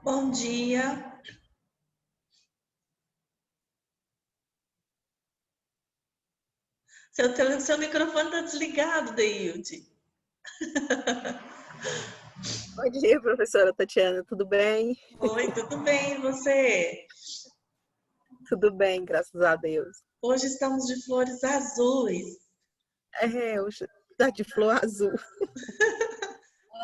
Bom dia. Seu microfone está desligado, Deilde. Bom dia, professora Tatiana, tudo bem? Oi, tudo bem, e você? Tudo bem, graças a Deus. Hoje estamos de flores azuis. Hoje tá de flor azul.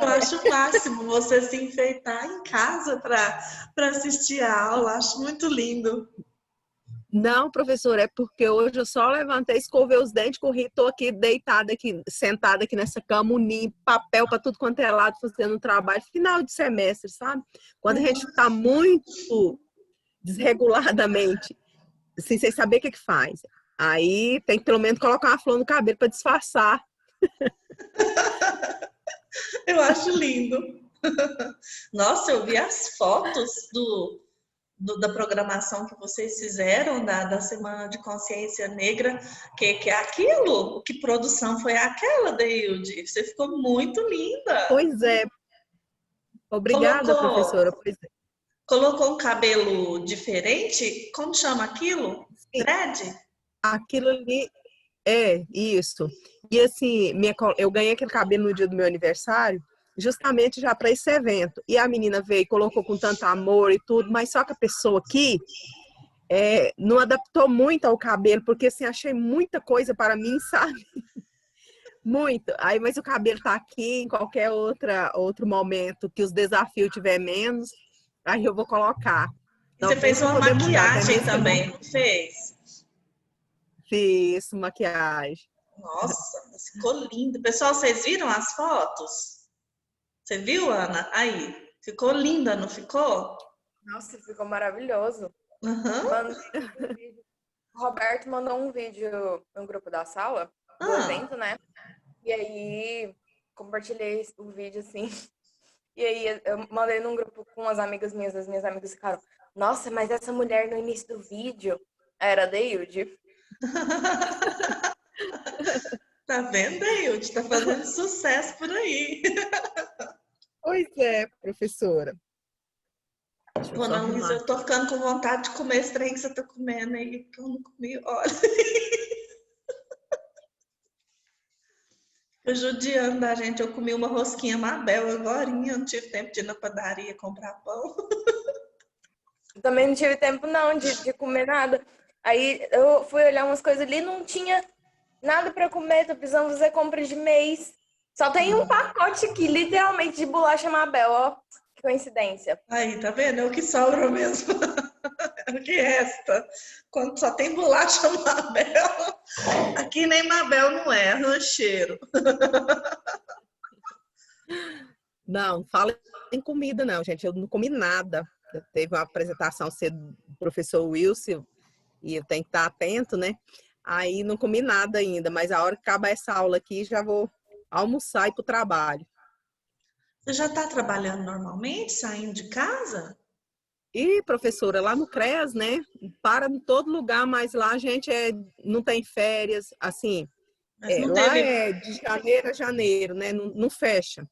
Eu acho o máximo você se enfeitar em casa para assistir a aula. Acho muito lindo. Não, professora, é porque hoje eu só levantei, escovei os dentes, corri, tô aqui deitada aqui, sentada aqui nessa cama, unindo papel para tudo quanto é lado, fazendo um trabalho final de semestre, sabe? Quando a gente tá muito desreguladamente, assim, sem saber o que faz. Aí tem que pelo menos colocar uma flor no cabelo para disfarçar. Eu acho lindo. Nossa, eu vi as fotos da programação que vocês fizeram da Semana de Consciência Negra. Que é aquilo? Que produção foi aquela, Deilde? Você ficou muito linda. Pois é, obrigada, Colocou, professora. Pois é. colocou um cabelo diferente? Como chama aquilo? Sim, Dread? aquilo ali é isso. E assim, eu ganhei aquele cabelo no dia do meu aniversário, justamente já para esse evento. E a menina veio e colocou com tanto amor e tudo, mas só que a pessoa aqui não adaptou muito ao cabelo, porque assim, achei muita coisa para mim, sabe? Muito. Aí, mas o cabelo tá aqui em qualquer outro momento que os desafios tiver menos, aí eu vou colocar. E você Não tem fez para uma poder mudar, até maquiagem mesmo que eu não também, não fez? fiz maquiagem. Nossa, ficou lindo. Pessoal, vocês viram as fotos? Você viu, Ana? Aí, ficou linda, não ficou? Nossa, ficou maravilhoso. Aham. Mandei um vídeo. O Roberto mandou um vídeo no grupo da sala do Ah, evento, né? E aí compartilhei o vídeo assim. E aí eu mandei num grupo com as amigas minhas, as minhas amigas ficaram: "Nossa, mas essa mulher no início do vídeo era a Deilde". tá vendo aí? O tá fazendo sucesso por aí. Pois é, professora. Deixa eu Ô, só não, Luísa, arrumar eu tô aqui. ficando com vontade de comer esse trem que você tá comendo aí, que eu não comi. Olha, eu judiando da gente, eu comi uma rosquinha Mabel agorinha, eu não tive tempo de ir na padaria comprar pão. Também não tive tempo não de comer nada. Aí eu fui olhar umas coisas ali, não tinha nada pra comer, tô precisando fazer compras de mês. Só tem um pacote aqui, literalmente, de bolacha Mabel, ó. Que coincidência. Aí, tá vendo? É o que sobra mesmo. É o que resta. Quando só tem bolacha Mabel. Aqui nem Mabel não é, rancheiro. Não, fala em comida, não, gente. Eu não comi nada. Teve uma apresentação cedo do professor Wilson e eu tenho que estar atento, né? Aí não comi nada ainda, mas a hora que acabar essa aula aqui, já vou almoçar e ir para o trabalho. Você já tá trabalhando normalmente, saindo de casa? E, professora, lá no CREAS, né? Para em todo lugar, mas lá a gente não tem férias, assim, Mas não lá teve. é de janeiro a janeiro, né? Não, não fecha.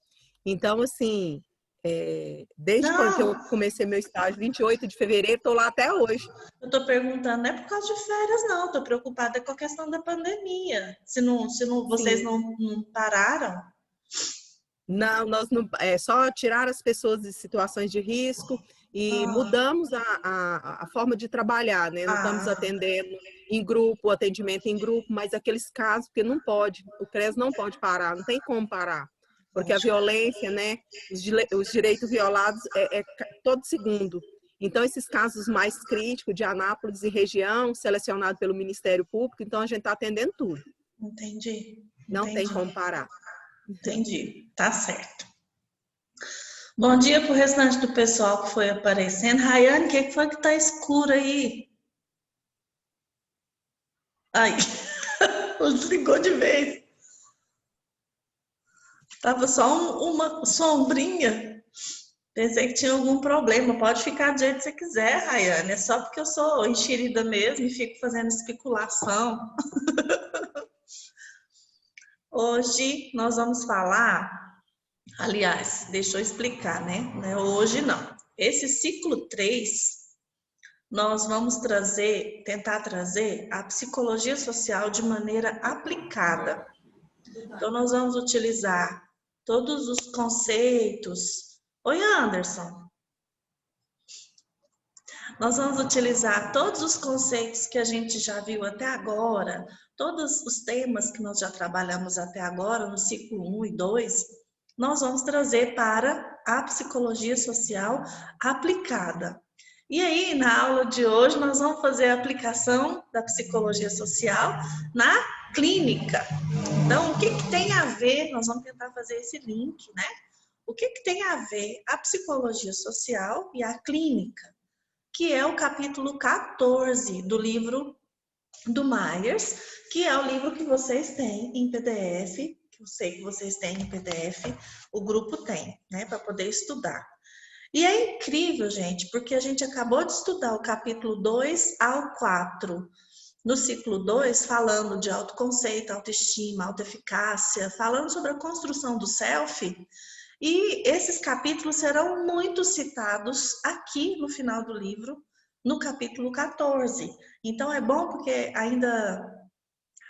Então, assim, desde quando que eu Não, comecei meu estágio, 28 de fevereiro, estou lá até hoje. eu tô perguntando, não é por causa de férias, não. Tô preocupada com a questão da pandemia. Se não, vocês Sim, não pararam. não, nós não, só tirar as pessoas de situações de risco e Ah, mudamos a forma de trabalhar, né? Não estamos ah, atendendo em grupo, atendimento em grupo, mas aqueles casos que não pode, o CRES não pode parar, não tem como parar, porque a violência, né? Os direitos violados todo segundo. Então, esses casos mais críticos de Anápolis e região, selecionado pelo Ministério Público, então a gente está atendendo tudo, entendi, não tem entendi, como parar. entendi. Tá certo. Bom dia pro restante do pessoal que foi aparecendo. Rayane, o que foi que tá escuro aí? Aí, desligou de vez. Tava só uma sombrinha. Pensei que tinha algum problema. Pode ficar do jeito que você quiser, Rayane. É só porque eu sou enxerida mesmo e fico fazendo especulação. Hoje nós vamos falar, aliás, deixa eu explicar, né? Não é hoje não. esse ciclo 3, nós vamos tentar trazer a psicologia social de maneira aplicada. Então, nós vamos utilizar todos os conceitos. Oi, Anderson. Nós vamos utilizar todos os conceitos que a gente já viu até agora, todos os temas que nós já trabalhamos até agora, no ciclo 1 e 2, nós vamos trazer para a psicologia social aplicada. E aí, na aula de hoje, nós vamos fazer a aplicação da psicologia social na clínica. Então, o que tem a ver? Nós vamos tentar fazer esse link, né? O que tem a ver a psicologia social e a clínica? Que é o capítulo 14 do livro do Myers, que é o livro que vocês têm em PDF, que eu sei que vocês têm em PDF, o grupo tem, né, para poder estudar. E é incrível, gente, porque a gente acabou de estudar o capítulo 2 ao 4, no ciclo 2, falando de autoconceito, autoestima, autoeficácia, falando sobre a construção do self. E esses capítulos serão muito citados aqui no final do livro, no capítulo 14. Então, é bom porque ainda,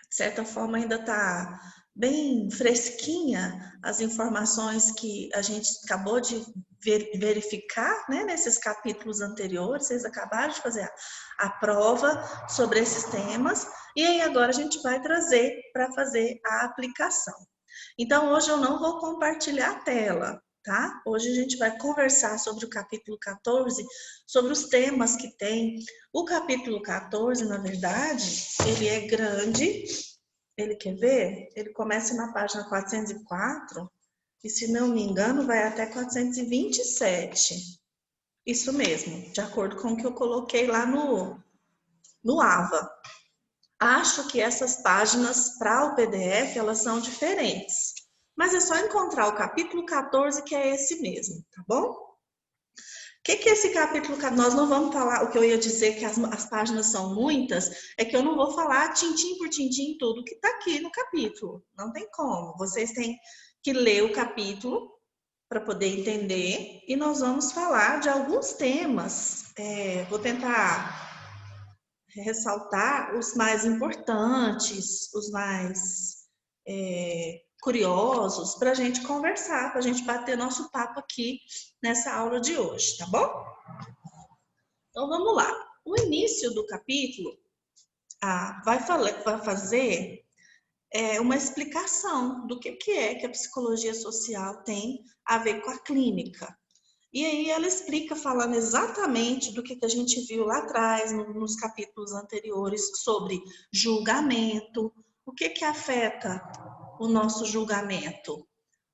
de certa forma, ainda está bem fresquinha as informações que a gente acabou de verificar, né, nesses capítulos anteriores. Vocês acabaram de fazer a prova sobre esses temas. E aí, agora a gente vai trazer para fazer a aplicação. Então, hoje eu não vou compartilhar a tela, tá? Hoje a gente vai conversar sobre o capítulo 14, sobre os temas que tem. O capítulo 14, na verdade, ele é grande. Ele quer ver? Ele começa na página 404 e, se não me engano, vai até 427. Isso mesmo, de acordo com o que eu coloquei lá no AVA. Acho que essas páginas para o PDF, elas são diferentes. Mas é só encontrar o capítulo 14, que é esse mesmo, tá bom? O que é esse capítulo 14? Nós não vamos falar, o que eu ia dizer que as páginas são muitas, é que eu não vou falar tintim por tintim tudo que está aqui no capítulo. Não tem como. Vocês têm que ler o capítulo para poder entender. E nós vamos falar de alguns temas. Vou tentar ressaltar os mais importantes, os mais curiosos, para a gente conversar, para a gente bater nosso papo aqui nessa aula de hoje, tá bom? Então, vamos lá. O início do capítulo vai fazer uma explicação do que é que a psicologia social tem a ver com a clínica. E aí ela explica, falando exatamente do que a gente viu lá atrás, nos capítulos anteriores, sobre julgamento. O que afeta o nosso julgamento?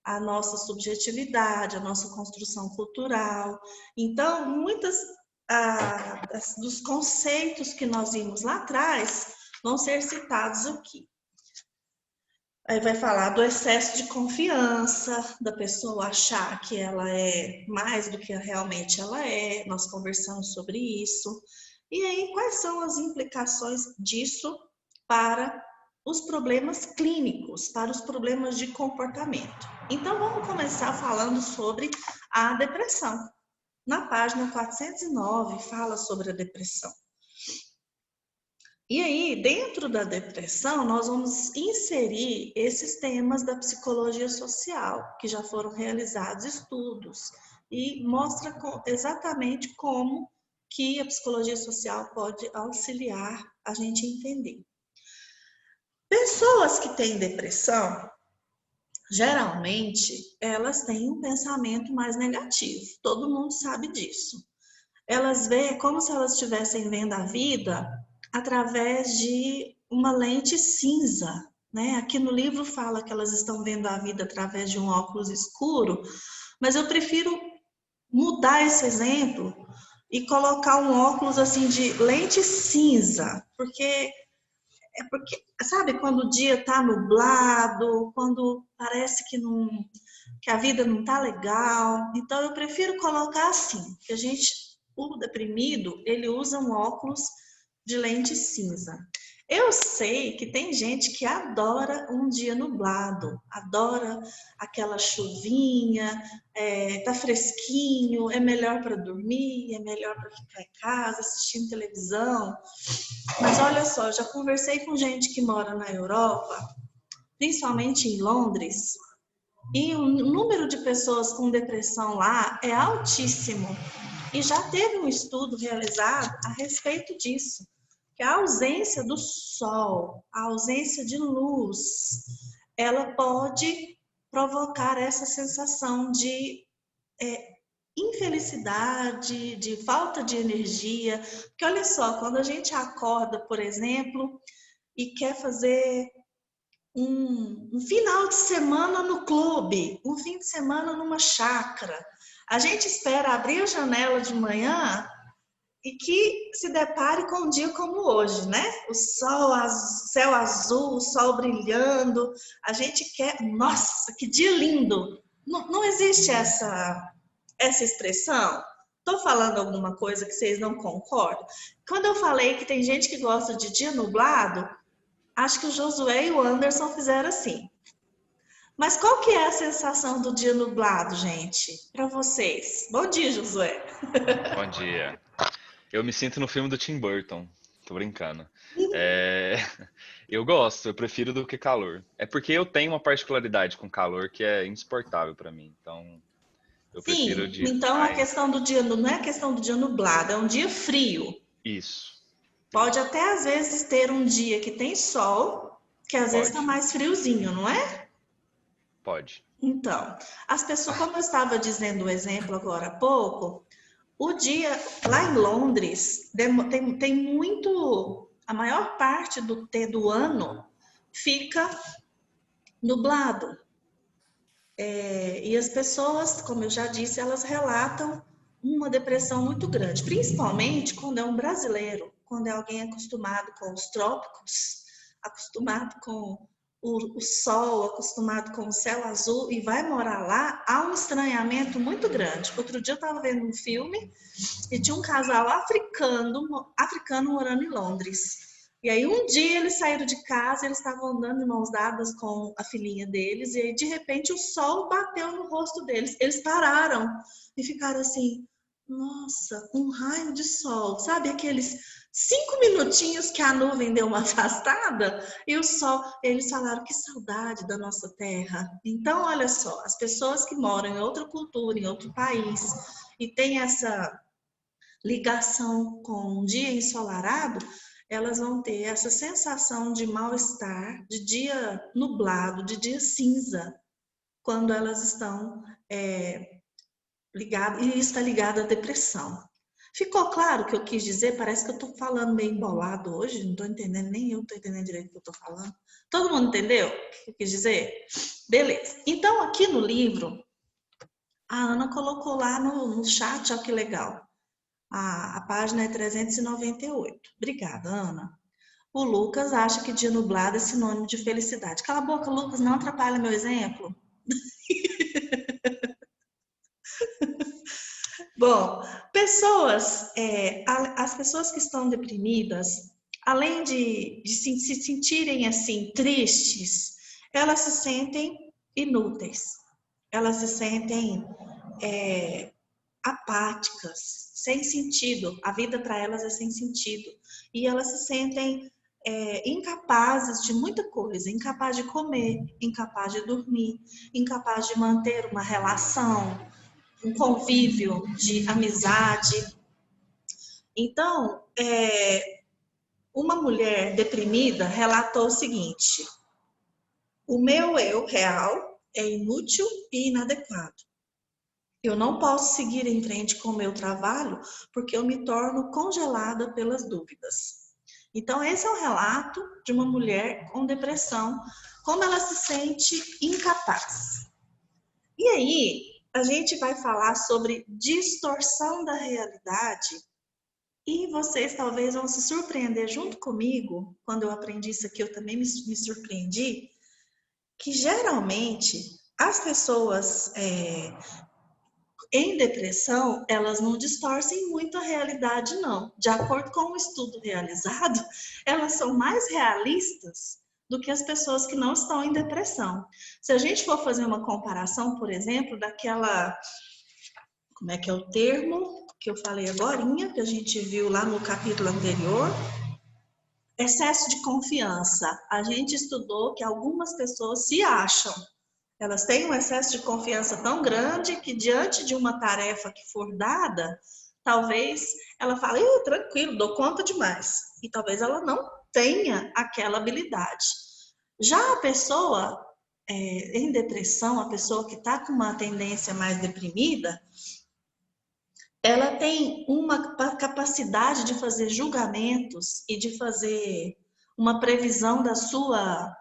A nossa subjetividade, a nossa construção cultural. Então, muitas dos conceitos que nós vimos lá atrás vão ser citados aqui. Aí vai falar do excesso de confiança, da pessoa achar que ela é mais do que realmente ela é. Nós conversamos sobre isso. E aí, quais são as implicações disso para os problemas clínicos, para os problemas de comportamento? Então, vamos começar falando sobre a depressão. Na página 409, fala sobre a depressão. E aí, dentro da depressão, nós vamos inserir esses temas da psicologia social, que já foram realizados estudos, e mostra exatamente como que a psicologia social pode auxiliar a gente a entender. Pessoas que têm depressão, geralmente, elas têm um pensamento mais negativo, todo mundo sabe disso. Elas veem como se elas estivessem vendo a vida através de uma lente cinza, né? Aqui no livro fala que elas estão vendo a vida através de um óculos escuro, mas eu prefiro mudar esse exemplo e colocar um óculos assim de lente cinza, porque sabe, quando o dia está nublado, quando parece que a vida não está legal, então eu prefiro colocar assim, que o deprimido, ele usa um óculos de lente cinza. Eu sei que tem gente que adora um dia nublado, adora aquela chuvinha, tá fresquinho, é melhor para dormir, é melhor para ficar em casa assistindo televisão. Mas olha só, já conversei com gente que mora na Europa, principalmente em Londres, e o número de pessoas com depressão lá é altíssimo. E já teve um estudo realizado a respeito disso, que a ausência do sol, a ausência de luz, ela pode provocar essa sensação de infelicidade, de falta de energia. Porque olha só, quando a gente acorda, por exemplo, e quer fazer um final de semana no clube, um fim de semana numa chácara, a gente espera abrir a janela de manhã e que se depare com um dia como hoje, né? O sol, céu azul, o sol brilhando. A gente quer, nossa, que dia lindo! Não existe essa expressão? Estou falando alguma coisa que vocês não concordam? Quando eu falei que tem gente que gosta de dia nublado, acho que o Josué e o Anderson fizeram assim. Mas qual que é a sensação do dia nublado, gente? Para vocês. Bom dia, Josué. Bom dia. Eu me sinto no filme do Tim Burton. Tô brincando. É, Eu gosto, eu prefiro do que calor. É porque eu tenho uma particularidade com calor que é insuportável pra mim. Então, eu prefiro o Sim, dia então a mais. questão do dia não é a questão do dia nublado, é um dia frio. Isso, Pode até às vezes ter um dia que tem sol, que às vezes está pode, mais friozinho, não é? pode. Então, as pessoas, como eu estava dizendo o exemplo agora há pouco, o dia lá em Londres tem muito, a maior parte do ano fica nublado. E as pessoas, como eu já disse, elas relatam uma depressão muito grande, principalmente quando é um brasileiro, quando é alguém acostumado com os trópicos, acostumado com o sol, acostumado com o céu azul e vai morar lá, há um estranhamento muito grande. Outro dia eu estava vendo um filme e tinha um casal africano morando em Londres. E aí um dia eles saíram de casa, eles estavam andando de mãos dadas com a filhinha deles, e aí de repente o sol bateu no rosto deles. Eles pararam e ficaram assim, nossa, um raio de sol. Sabe aqueles 5 minutinhos que a nuvem deu uma afastada e o sol, eles falaram que saudade da nossa terra. Então, olha só, as pessoas que moram em outra cultura, em outro país, e têm essa ligação com um dia ensolarado, elas vão ter essa sensação de mal-estar, de dia nublado, de dia cinza, quando elas estão ligadas, e está ligado à depressão. Ficou claro o que eu quis dizer? Parece que eu estou falando meio embolado hoje, não estou entendendo, nem eu estou entendendo direito o que eu estou falando. Todo mundo entendeu o que eu quis dizer? Beleza. Então, aqui no livro, a Ana colocou lá no chat, olha que legal. A página é 398. Obrigada, Ana. O Lucas acha que dia nublado é sinônimo de felicidade. Cala a boca, Lucas, não atrapalha meu exemplo. Bom, as pessoas que estão deprimidas, além de se sentirem assim tristes, elas se sentem inúteis, elas se sentem apáticas, sem sentido. A vida para elas é sem sentido. E elas se sentem incapazes de muita coisa, incapaz de comer, incapaz de dormir, incapaz de manter uma relação, um convívio de amizade. Então, uma mulher deprimida relatou o seguinte: o meu eu real é inútil e inadequado. Eu não posso seguir em frente com o meu trabalho porque eu me torno congelada pelas dúvidas. Então, esse é um relato de uma mulher com depressão, como ela se sente incapaz. E aí, a gente vai falar sobre distorção da realidade e vocês talvez vão se surpreender junto comigo, quando eu aprendi isso aqui, eu também me surpreendi, que geralmente as pessoas em depressão, elas não distorcem muito a realidade, não. De acordo com o estudo realizado, elas são mais realistas do que as pessoas que não estão em depressão. Se a gente for fazer uma comparação, por exemplo, daquela... Como é que é o termo que eu falei agorinha, que a gente viu lá no capítulo anterior? Excesso de confiança. A gente estudou que algumas pessoas se acham. Elas têm um excesso de confiança tão grande que diante de uma tarefa que for dada, talvez ela fale, tranquilo, dou conta demais. E talvez ela não tenha aquela habilidade. Já a pessoa em depressão, a pessoa que está com uma tendência mais deprimida, ela tem uma capacidade de fazer julgamentos e de fazer uma previsão da sua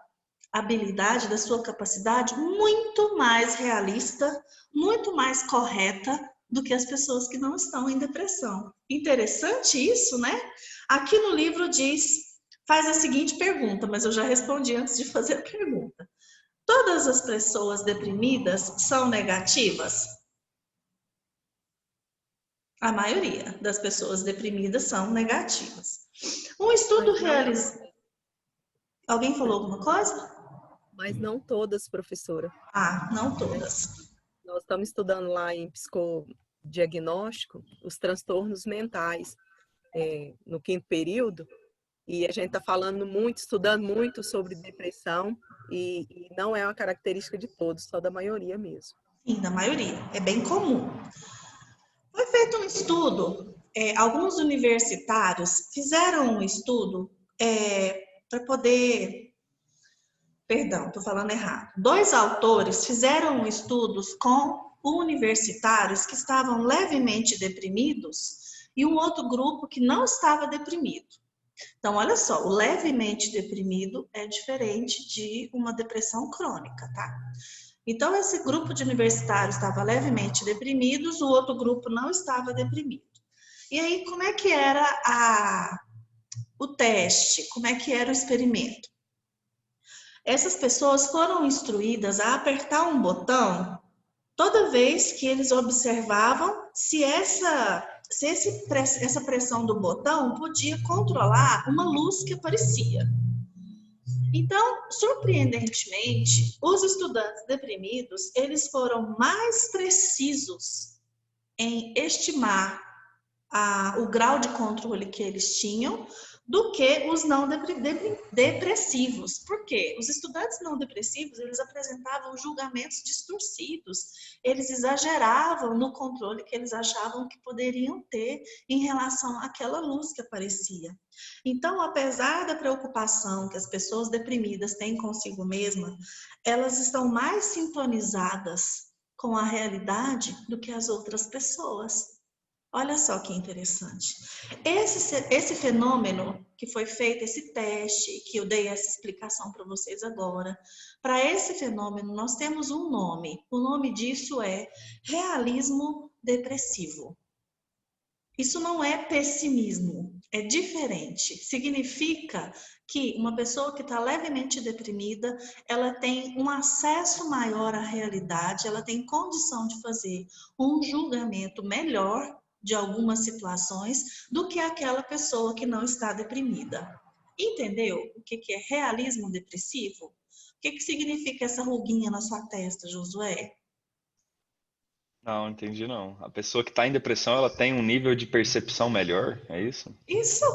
habilidade, da sua capacidade muito mais realista, muito mais correta do que as pessoas que não estão em depressão. Interessante isso, né? Aqui no livro faz a seguinte pergunta, mas eu já respondi antes de fazer a pergunta. Todas as pessoas deprimidas são negativas? A maioria das pessoas deprimidas são negativas. Um estudo realizado... Alguém falou alguma coisa? Mas não todas, professora. Ah, não todas. Nós estamos estudando lá em psicodiagnóstico os transtornos mentais no 5º período, e a gente está estudando muito sobre depressão, e não é uma característica de todos, só da maioria mesmo. Sim, da maioria. É bem comum. Foi feito um estudo, alguns universitários fizeram um estudo para poder... Perdão, estou falando errado. 2 autores fizeram estudos com universitários que estavam levemente deprimidos e um outro grupo que não estava deprimido. Então, olha só, o levemente deprimido é diferente de uma depressão crônica, tá? Então, esse grupo de universitários estava levemente deprimidos, o outro grupo não estava deprimido. E aí, como é que era o teste? Como é que era o experimento? Essas pessoas foram instruídas a apertar um botão toda vez que eles observavam se essa pressão do botão podia controlar uma luz que aparecia. Então, surpreendentemente, os estudantes deprimidos, eles foram mais precisos em estimar o grau de controle que eles tinham do que os não depressivos. Por quê? Os estudantes não depressivos, eles apresentavam julgamentos distorcidos, eles exageravam no controle que eles achavam que poderiam ter em relação àquela luz que aparecia. Então, apesar da preocupação que as pessoas deprimidas têm consigo mesmas, elas estão mais sintonizadas com a realidade do que as outras pessoas. Olha só que interessante. Esse fenômeno que foi feito, esse teste, que eu dei essa explicação para vocês agora, para esse fenômeno nós temos um nome. O nome disso é realismo depressivo. Isso não é pessimismo, é diferente. Significa que uma pessoa que está levemente deprimida, ela tem um acesso maior à realidade, ela tem condição de fazer um julgamento melhor de algumas situações do que aquela pessoa que não está deprimida. Entendeu o que é realismo depressivo? O que significa essa ruguinha na sua testa, Josué? Não, entendi não. A pessoa que está em depressão, ela tem um nível de percepção melhor, é isso? Isso!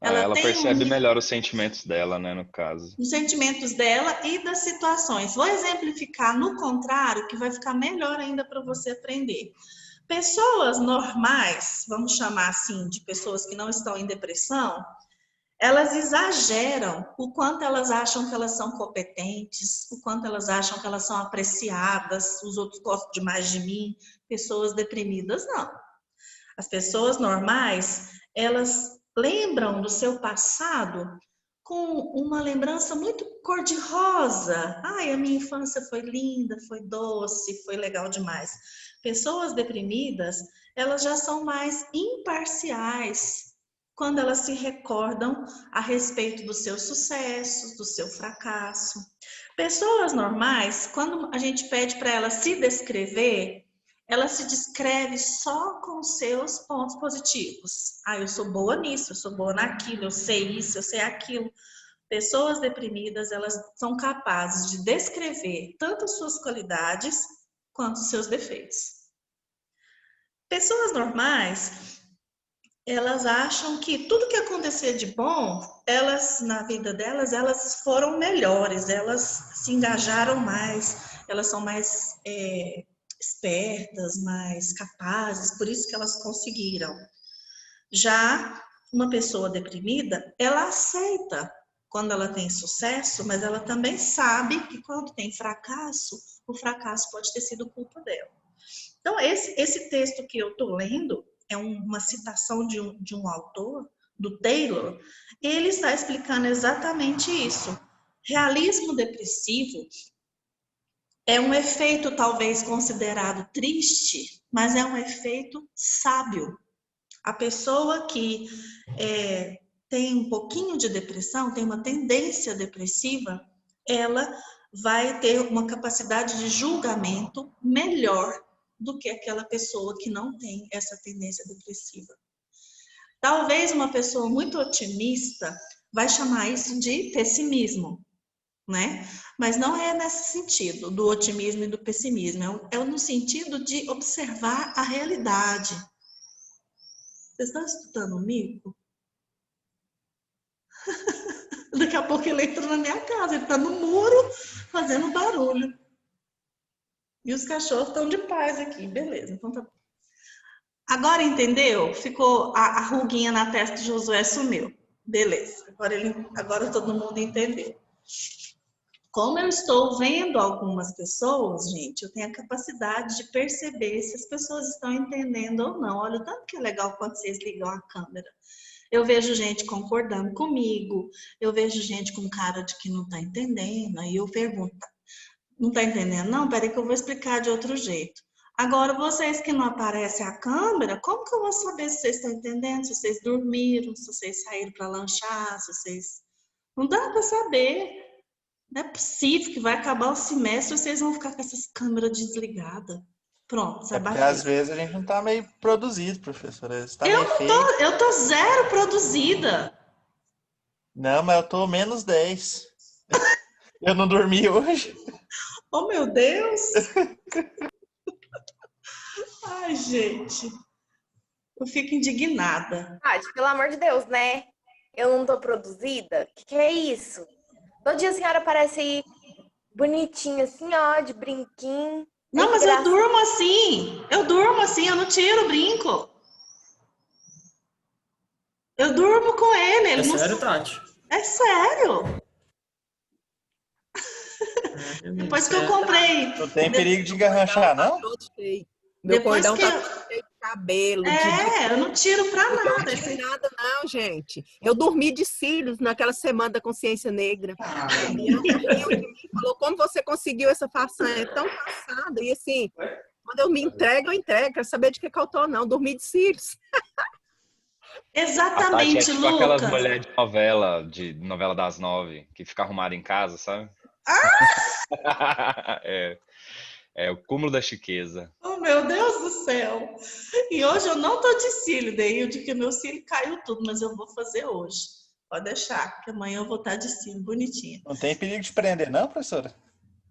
Ela percebe melhor os sentimentos dela, né, no caso. Os sentimentos dela e das situações. Vou exemplificar no contrário, que vai ficar melhor ainda para você aprender. Pessoas normais, vamos chamar assim, de pessoas que não estão em depressão, elas exageram o quanto elas acham que elas são competentes, o quanto elas acham que elas são apreciadas, os outros gostam demais de mim. Pessoas deprimidas, não. As pessoas normais, elas lembram do seu passado com uma lembrança muito cor-de-rosa. Ai, a minha infância foi linda, foi doce, foi legal demais. Pessoas deprimidas, elas já são mais imparciais quando elas se recordam a respeito dos seus sucessos, do seu fracasso. Pessoas normais, quando a gente pede para elas se descrever, ela se descreve só com seus pontos positivos. Ah, eu sou boa nisso, eu sou boa naquilo, eu sei isso, eu sei aquilo. Pessoas deprimidas, elas são capazes de descrever tanto as suas qualidades quanto os seus defeitos. Pessoas normais, elas acham que tudo que acontecer de bom, elas, na vida delas, elas foram melhores, elas se engajaram mais, elas são mais espertas, mais capazes, por isso que elas conseguiram. Já uma pessoa deprimida, ela aceita quando ela tem sucesso, mas ela também sabe que quando tem fracasso, o fracasso pode ter sido culpa dela. Então, esse texto que eu estou lendo é uma citação de um autor, do Taylor, ele está explicando exatamente isso. Realismo depressivo é um efeito talvez considerado triste, mas é um efeito sábio. A pessoa que tem um pouquinho de depressão, tem uma tendência depressiva, ela vai ter uma capacidade de julgamento melhor do que aquela pessoa que não tem essa tendência depressiva. Talvez uma pessoa muito otimista vai chamar isso de pessimismo, né? Mas não é nesse sentido, do otimismo e do pessimismo, é no sentido de observar a realidade. Vocês estão escutando o mico? Daqui a pouco ele entra na minha casa, ele está no muro fazendo barulho. E os cachorros estão de paz aqui, beleza. Então tá bom. Agora entendeu? Ficou a ruguinha na testa de Josué sumiu. Beleza. Agora todo mundo entendeu. Como eu estou vendo algumas pessoas, gente, eu tenho a capacidade de perceber se as pessoas estão entendendo ou não. Olha o tanto que é legal quando vocês ligam a câmera. Eu vejo gente concordando comigo, eu vejo gente com cara de que não está entendendo, aí eu pergunto, não está entendendo? Não, peraí que eu vou explicar de outro jeito. Agora, vocês que não aparecem a câmera, como que eu vou saber se vocês estão entendendo, se vocês dormiram, se vocês saíram para lanchar, se vocês... Não dá para saber. Não é possível que vai acabar o semestre e vocês vão ficar com essas câmeras desligadas. Pronto, você porque às vezes a gente não tá meio produzido, professora. Tá eu tô zero produzida. Não, mas eu tô menos 10. Eu não dormi hoje. Oh, meu Deus! Ai, gente. Eu fico indignada. Pelo amor de Deus, né? Eu não tô produzida? Que é isso? Todo dia a senhora aparece aí bonitinha, assim, ó, de brinquinho. Não, mas eu durmo assim. Eu não tiro o brinco. Eu durmo com ele. É sério, Tati? É sério. Depois que eu comprei. Não tem perigo de engarranchar, não? Meu cordão tá cheio de cabelo. Eu não tiro pra nada. Não tiro nada, não, gente. Eu dormi de cílios naquela semana da consciência negra. A Bianca riu de mim, falou, como você conseguiu essa façanha tão passada? E assim, quando eu me entrego, eu entrego. Quero saber de que eu tô, não. Dormi de cílios. Exatamente, a Tati é tipo Lucas. aquelas mulheres de novela das 9, que fica arrumada em casa, sabe? É o cúmulo da chiqueza. Oh, meu Deus do céu. E hoje eu não tô de cílio, Deilde, que meu cílio caiu tudo, mas eu vou fazer hoje. Pode deixar, que amanhã eu vou estar de cílio bonitinha. Não tem perigo de prender, não, professora?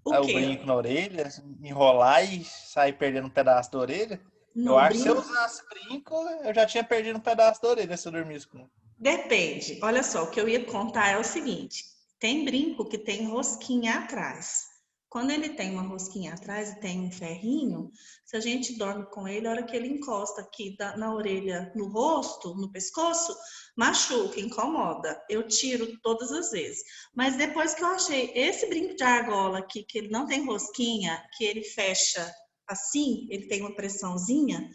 O O quê? brinco na orelha, enrolar e sair perdendo um pedaço da orelha? Eu acho que se eu usasse brinco, eu já tinha perdido um pedaço da orelha se eu dormisse com. Depende. Olha só, o que eu ia contar é o seguinte. Tem brinco que tem rosquinha atrás. Quando ele tem uma rosquinha atrás e tem um ferrinho, se a gente dorme com ele, a hora que ele encosta aqui na orelha, no rosto, no pescoço, machuca, incomoda. Eu tiro todas as vezes. Mas depois que eu achei esse brinco de argola aqui, que ele não tem rosquinha, que ele fecha assim, ele tem uma pressãozinha,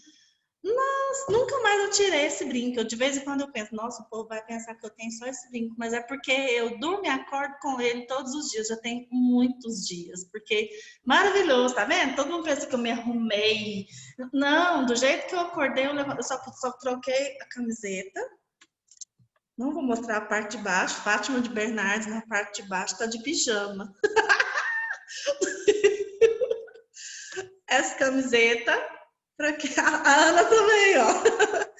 nossa, nunca mais eu tirei esse brinco. De vez em quando eu penso, nossa, o povo vai pensar que eu tenho só esse brinco, mas é porque eu durmo e acordo com ele todos os dias, já tem muitos dias, porque maravilhoso, tá vendo? Todo mundo pensa que eu me arrumei. Não, do jeito que eu acordei, eu só troquei a camiseta. Não vou mostrar a parte de baixo. Fátima de Bernardes, na parte de baixo, tá de pijama. Essa camiseta A Ana também, ó.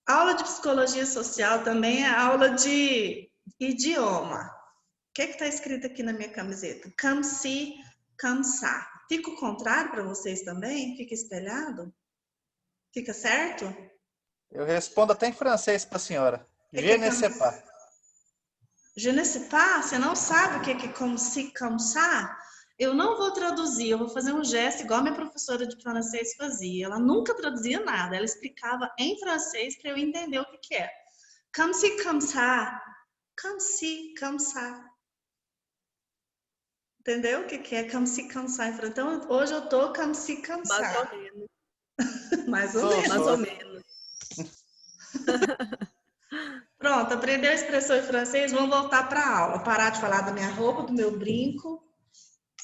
Aula de psicologia social também é aula de idioma. O que está escrito aqui na minha camiseta? Come see, come sa. Fica o contrário para vocês também? Fica espelhado? Fica certo? Eu respondo até em francês para a senhora. Je ne sais pas. Je ne sais pas? Você não sabe o que é comme si, comme ça? Eu não vou traduzir, eu vou fazer um gesto igual a minha professora de francês fazia. Ela nunca traduzia nada, ela explicava em francês para eu entender o que é. Comme si, comme ça. Comme si, comme ça. Entendeu o que é comme si, comme ça? Então, hoje eu tô comme si, comme ça. Mais ou menos. Mais ou menos. Mais ou menos. Pronto, aprendeu a expressão em francês? Vamos voltar para a aula. Parar de falar da minha roupa, do meu brinco.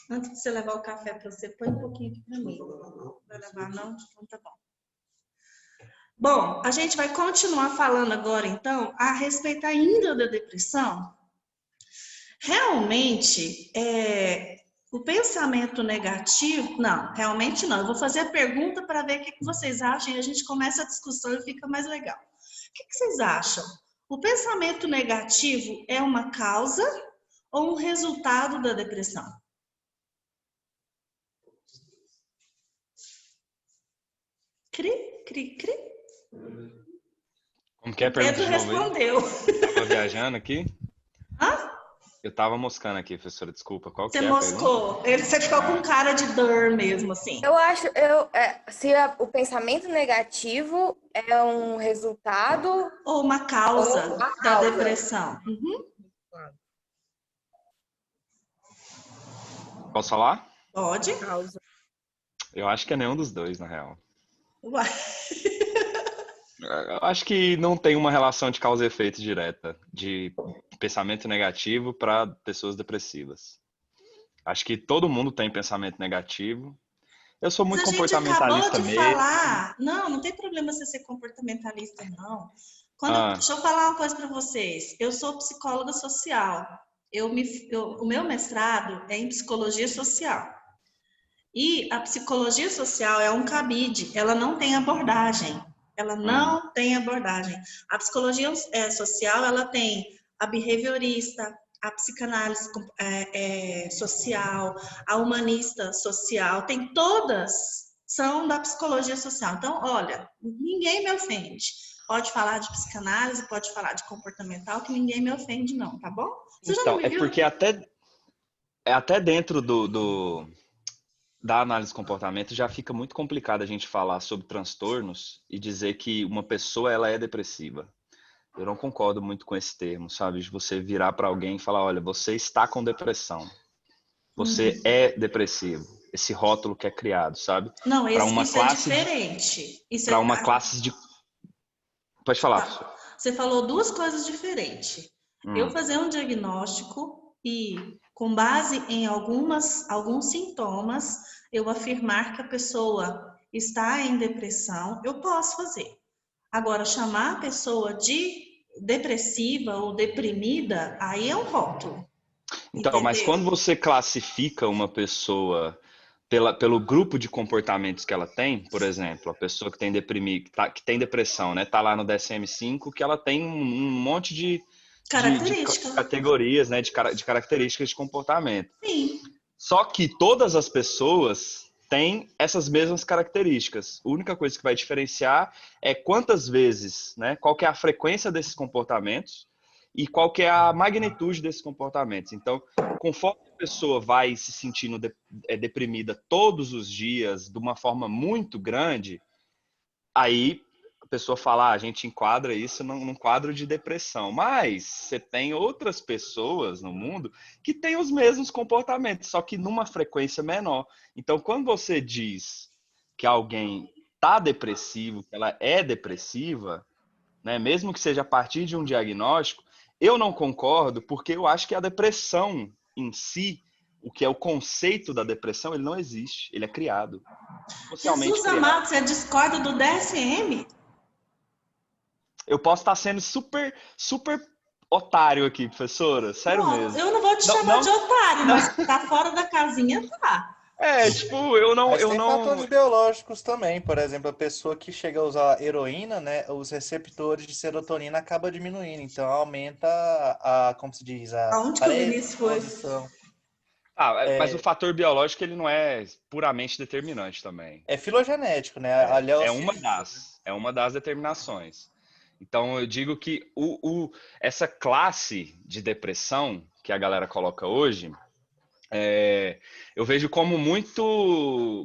Antes de você levar o café para você, põe um pouquinho aqui para mim. Vai levar não? Então tá bom. Bom, a gente vai continuar falando agora, então, a respeito ainda da depressão. Realmente, o pensamento negativo... Não, realmente não. Eu vou fazer a pergunta para ver o que vocês acham e a gente começa a discussão e fica mais legal. O que vocês acham? O pensamento negativo é uma causa ou um resultado da depressão? Cri, cri, cri. Como que é a pergunta Pedro de novo aí? respondeu. Eu tava viajando aqui. Hã? Eu tava moscando aqui, professora, desculpa. Qual que Você é a pergunta? moscou. Você ficou com cara de dor mesmo, assim. Eu acho, se o pensamento negativo é um resultado Ou uma causa ou uma da causa. depressão. Uhum. Posso falar? Pode? Causa. Eu acho que é nenhum dos dois, na real. Uai. Eu acho que não tem uma relação de causa e efeito direta de pensamento negativo para pessoas depressivas. Acho que todo mundo tem pensamento negativo. Eu sou muito Mas a gente comportamentalista acabou de mesmo. falar. Não tem problema você ser comportamentalista, não. Deixa eu falar uma coisa para vocês. Eu sou psicóloga social. O meu mestrado é em psicologia social. E a psicologia social é um cabide, ela não tem abordagem. Ela não tem abordagem. A psicologia social, ela tem a behaviorista, a psicanálise social, a humanista social, tem todas, são da psicologia social. Então, olha, ninguém me ofende. Pode falar de psicanálise, pode falar de comportamental, que ninguém me ofende não, tá bom? Você já não Então, me viu? porque até dentro da análise de comportamento já fica muito complicado a gente falar sobre transtornos e dizer que uma pessoa ela é depressiva. Eu não concordo muito com esse termo, sabe? De você virar para alguém e falar, olha, você está com depressão. Você é depressivo. Esse rótulo que é criado, sabe? Não, Uma isso classe é diferente. Para uma classe de... Pode falar, professor. Você falou duas coisas diferentes. Eu fazer um diagnóstico e, com base em alguns sintomas, eu afirmar que a pessoa está em depressão, eu posso fazer. Agora, chamar a pessoa de depressiva ou deprimida, aí é um rótulo. Então, Entendeu? mas quando você classifica uma pessoa pelo grupo de comportamentos que ela tem, por exemplo, a pessoa que tem que tem depressão, né? Tá lá no DSM-5, que ela tem um monte de categorias, né? De características de comportamento. Sim. Só que todas as pessoas têm essas mesmas características. A única coisa que vai diferenciar é quantas vezes, né? Qual que é a frequência desses comportamentos e qual que é a magnitude desses comportamentos. Então, conforme a pessoa vai se sentindo deprimida todos os dias, de uma forma muito grande, aí a pessoa fala, a gente enquadra isso num quadro de depressão. Mas você tem outras pessoas no mundo que têm os mesmos comportamentos, só que numa frequência menor. Então, quando você diz que alguém está depressivo, que ela é depressiva, né, mesmo que seja a partir de um diagnóstico, eu não concordo, porque eu acho que a depressão em si, o que é o conceito da depressão, ele não existe, ele é criado. Socialmente Jesus criado. amado, você discorda do DSM? Eu posso estar sendo super otário aqui, professora, sério mesmo. Eu não vou te chamar de otário, mas tá fora da casinha, tá. Tipo, eu Mas tem não. fatores biológicos também. Por exemplo, a pessoa que chega a usar heroína, né? Os receptores de serotonina acabam diminuindo. Então aumenta como se diz, a Aonde que o Vinícius foi? predisposição. Mas o fator biológico ele não é puramente determinante também. É filogenético, né? Ali é É auxílio. é uma das determinações. Então eu digo que essa classe de depressão que a galera coloca hoje, eu vejo como muito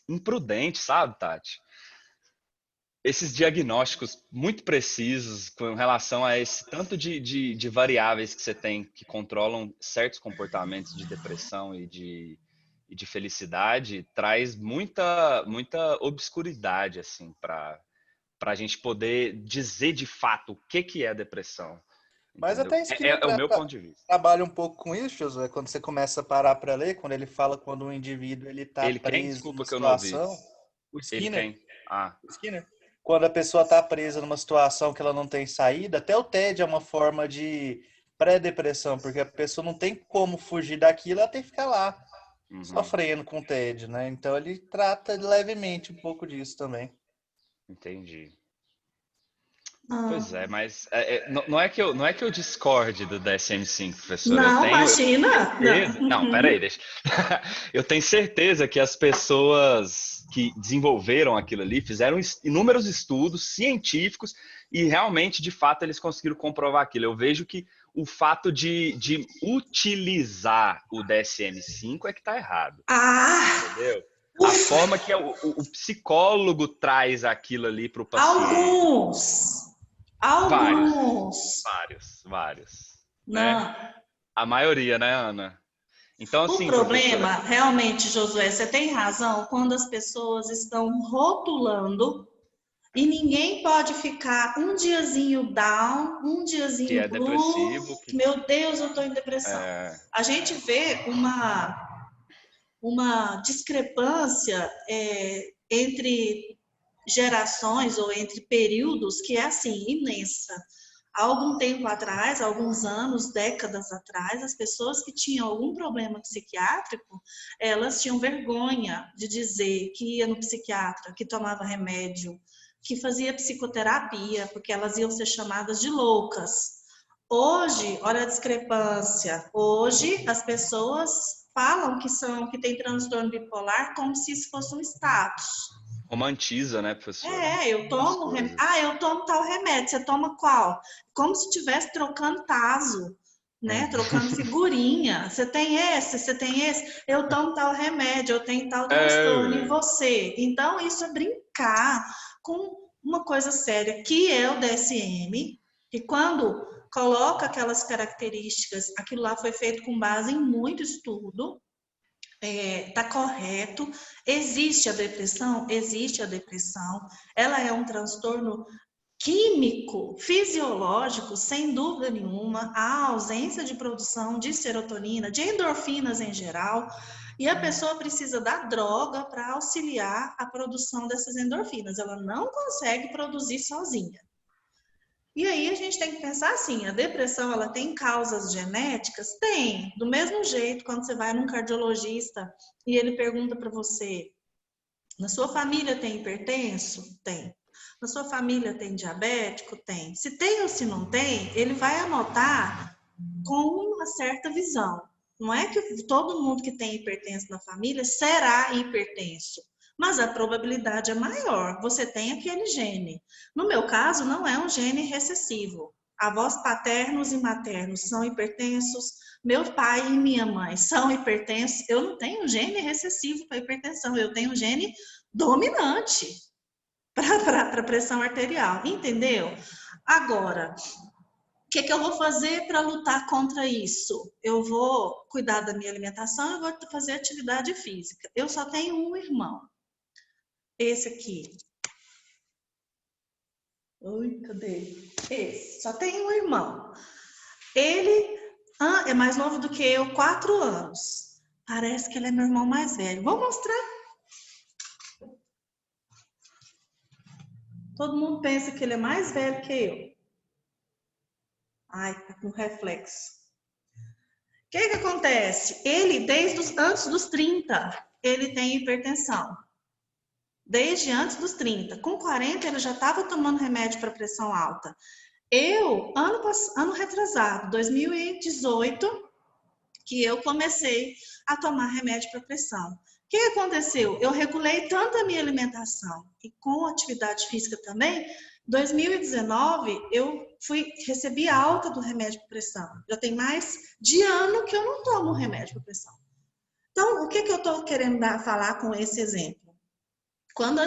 imprudente, sabe, Tati? Esses diagnósticos muito precisos com relação a esse tanto de variáveis que você tem que controlam certos comportamentos de depressão e de felicidade, traz muita obscuridade assim para a gente poder dizer de fato o que é depressão, Mas entendeu? até Skinner É o meu ponto de vista. trabalha um pouco com isso, Josué, quando você começa a parar para ler, quando ele fala quando um indivíduo ele está Ele quem? preso numa Desculpa que eu não ouvi. situação. O Ele Skinner, quem? Ah, o Skinner, quando a pessoa está presa numa situação que ela não tem saída, até o TED é uma forma de pré-depressão, porque a pessoa não tem como fugir daquilo, ela tem que ficar lá, uhum, sofrendo com o TED, né? Então ele trata levemente um pouco disso também. entendi. Ah, Pois é, mas não é que eu discorde do DSM-5, professor. não, Eu tenho imagina. certeza. Não. Não, Uhum. peraí, deixa. Eu tenho certeza que as pessoas que desenvolveram aquilo ali fizeram inúmeros estudos científicos e realmente, de fato, eles conseguiram comprovar aquilo. Eu vejo que o fato de utilizar o DSM-5 é que está errado, Ah, entendeu? A ufa, forma que o psicólogo traz aquilo ali para o paciente. alguns. Vários, Alguns. vários, né? Não. A maioria, né, Ana? Então, O assim, professora, problema, realmente, Josué, você tem razão, quando as pessoas estão rotulando e ninguém pode ficar um diazinho down, um que diazinho é blue, depressivo, que, meu Deus, eu estou em depressão. é, A gente vê uma discrepância entre gerações ou entre períodos que é assim, imensa. Há algum tempo atrás, alguns anos, décadas atrás, as pessoas que tinham algum problema psiquiátrico, elas tinham vergonha de dizer que ia no psiquiatra, que tomava remédio, que fazia psicoterapia, porque elas iam ser chamadas de loucas. Hoje, olha a discrepância. Hoje, as pessoas falam que têm transtorno bipolar como se isso fosse um status. romantiza, né, professora? Eu As tomo, coisas. eu tomo tal remédio, você toma qual? Como se estivesse trocando taso, né? Hum. Trocando figurinha. Você tem esse, você tem esse, eu tomo tal remédio, eu tenho tal transtorno, e É, você? Então, isso é brincar com uma coisa séria, que é o DSM, e quando coloca aquelas características, aquilo lá foi feito com base em muito estudo, tá correto. Existe a depressão? Existe a depressão. Ela é um transtorno químico, fisiológico, sem dúvida nenhuma. Há ausência de produção de serotonina, de endorfinas em geral, e a pessoa precisa da droga para auxiliar a produção dessas endorfinas. Ela não consegue produzir sozinha. E aí a gente tem que pensar assim, a depressão, ela tem causas genéticas? Tem. Do mesmo jeito, quando você vai num cardiologista e ele pergunta para você, na sua família tem hipertenso? Tem. Na sua família tem diabético? Tem. Se tem ou se não tem, ele vai anotar com uma certa visão. Não é que todo mundo que tem hipertenso na família será hipertenso, mas a probabilidade é maior. Você tem aquele gene. No meu caso, não é um gene recessivo. Avós paternos e maternos são hipertensos, meu pai e minha mãe são hipertensos. Eu não tenho gene recessivo para hipertensão, eu tenho gene dominante para pressão arterial, entendeu? Agora, o que eu vou fazer para lutar contra isso? Eu vou cuidar da minha alimentação, eu vou fazer atividade física. Eu só tenho um irmão. Esse aqui. Oi, cadê? Esse. Só tenho um irmão. Ele é mais novo do que eu, 4 anos. Parece que ele é meu irmão mais velho. Vou mostrar. Todo mundo pensa que ele é mais velho que eu. Ai, tá com reflexo. O que acontece? Ele, antes dos 30, ele tem hipertensão. Desde antes dos 30. Com 40, ele já estava tomando remédio para pressão alta. Eu, ano retrasado, 2018, que eu comecei a tomar remédio para pressão. O que aconteceu? Eu regulei tanto a minha alimentação e com atividade física também. 2019, eu recebi alta do remédio para pressão. Já tem mais de ano que eu não tomo remédio para pressão. Então, o que eu estou querendo falar com esse exemplo? Quando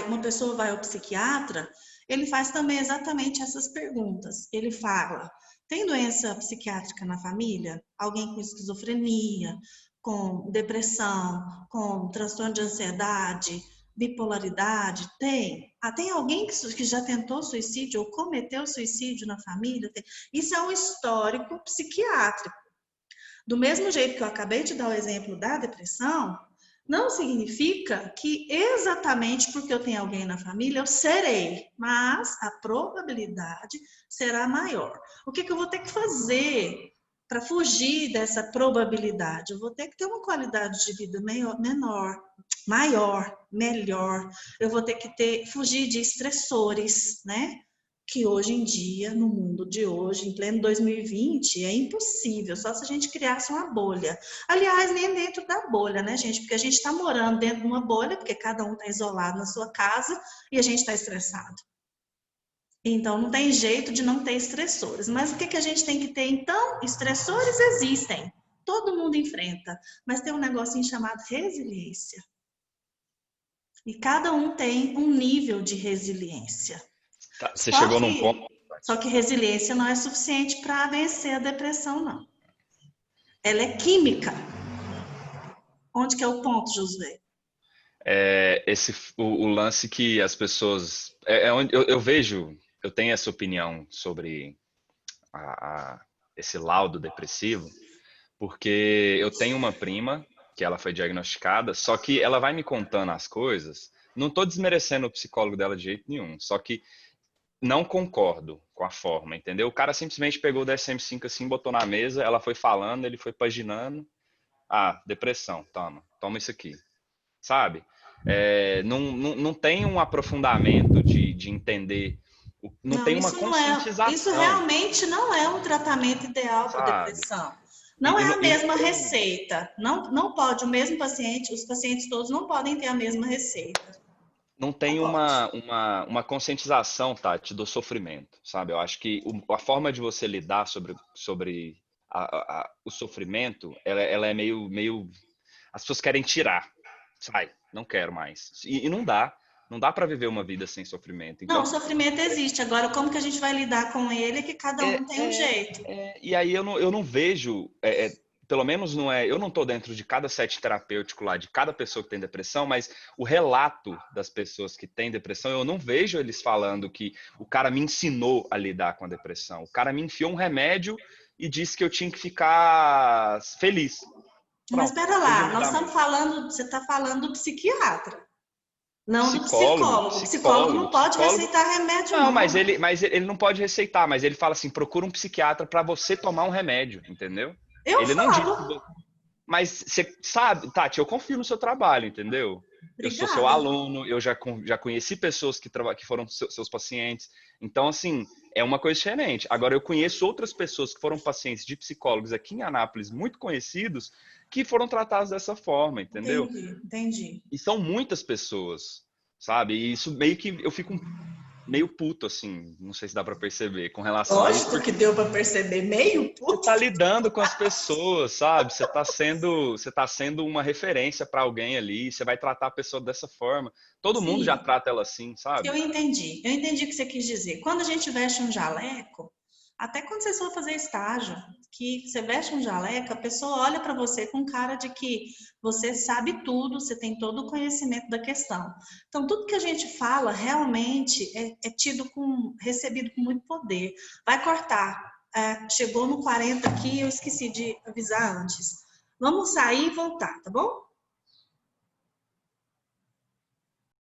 uma pessoa vai ao psiquiatra, ele faz também exatamente essas perguntas. Ele fala: tem doença psiquiátrica na família? Alguém com esquizofrenia, com depressão, com transtorno de ansiedade, bipolaridade? Tem. Tem alguém que já tentou suicídio ou cometeu suicídio na família? Tem. Isso é um histórico psiquiátrico. Do mesmo jeito que eu acabei de dar o exemplo da depressão, não significa que exatamente porque eu tenho alguém na família eu serei, mas a probabilidade será maior. O que eu vou ter que fazer para fugir dessa probabilidade? Eu vou ter que ter uma qualidade de vida maior, melhor. Eu vou ter que fugir de estressores, né? Que hoje em dia, no mundo de hoje, em pleno 2020, é impossível, só se a gente criasse uma bolha. Aliás, nem dentro da bolha, né, gente? Porque a gente está morando dentro de uma bolha, porque cada um está isolado na sua casa e a gente está estressado. Então, não tem jeito de não ter estressores. Mas o que a gente tem que ter, então? Estressores existem, todo mundo enfrenta, mas tem um negocinho chamado resiliência. E cada um tem um nível de resiliência. Tá, você chegou num ponto. Só que resiliência não é suficiente para vencer a depressão, não. Ela é química. Onde que é o ponto, Josué? O lance que as pessoas... onde eu vejo, eu tenho essa opinião sobre esse laudo depressivo, porque eu tenho uma prima que ela foi diagnosticada, só que ela vai me contando as coisas. Não estou desmerecendo o psicólogo dela de jeito nenhum, só que não concordo com a forma, entendeu? O cara simplesmente pegou o DSM-5 assim, botou na mesa, ela foi falando, ele foi paginando. Depressão, toma isso aqui. Sabe? Não tem um aprofundamento de entender, não tem uma conscientização. Isso realmente não é um tratamento ideal para depressão. Não é a mesma receita. Não pode, o mesmo paciente, os pacientes todos não podem ter a mesma receita. Não tem uma conscientização, Tati, do sofrimento, sabe? Eu acho que a forma de você lidar sobre o sofrimento, ela é meio... As pessoas querem tirar. Sai, não quero mais. E não dá para viver uma vida sem sofrimento. Então, não, o sofrimento existe. Agora, como que a gente vai lidar com ele é que cada um tem um jeito. E aí eu não vejo... pelo menos não é... Eu não estou dentro de cada set terapêutico lá, de cada pessoa que tem depressão, mas o relato das pessoas que têm depressão, eu não vejo eles falando que o cara me ensinou a lidar com a depressão. O cara me enfiou um remédio e disse que eu tinha que ficar feliz. Pronto, mas espera lá, nós estamos falando... Você está falando do psiquiatra. Não do psicólogo. O psicólogo não pode receitar remédio, não. Mas ele não pode receitar, mas ele fala assim, procura um psiquiatra para você tomar um remédio, entendeu? Ele não diz. Mas você sabe, Tati, eu confio no seu trabalho, entendeu? Obrigada. Eu sou seu aluno, eu já conheci pessoas que foram seus pacientes. Então, assim, é uma coisa diferente. Agora, eu conheço outras pessoas que foram pacientes de psicólogos aqui em Anápolis, muito conhecidos, que foram tratados dessa forma, entendeu? Entendi. E são muitas pessoas, sabe? E isso meio que eu fico meio puto, assim, não sei se dá pra perceber, com relação a isso. Lógico que deu pra perceber, meio puto. Você tá lidando com as pessoas, sabe? Você tá sendo uma referência pra alguém ali, você vai tratar a pessoa dessa forma. Todo mundo já trata ela assim, sabe? Eu entendi o que você quis dizer. Quando a gente veste um jaleco, até quando vocês vão fazer estágio, que você veste um jaleco, a pessoa olha para você com cara de que você sabe tudo, você tem todo o conhecimento da questão. Então, tudo que a gente fala realmente é recebido com muito poder. Vai cortar. Chegou no 40 aqui, eu esqueci de avisar antes. Vamos sair e voltar, tá bom?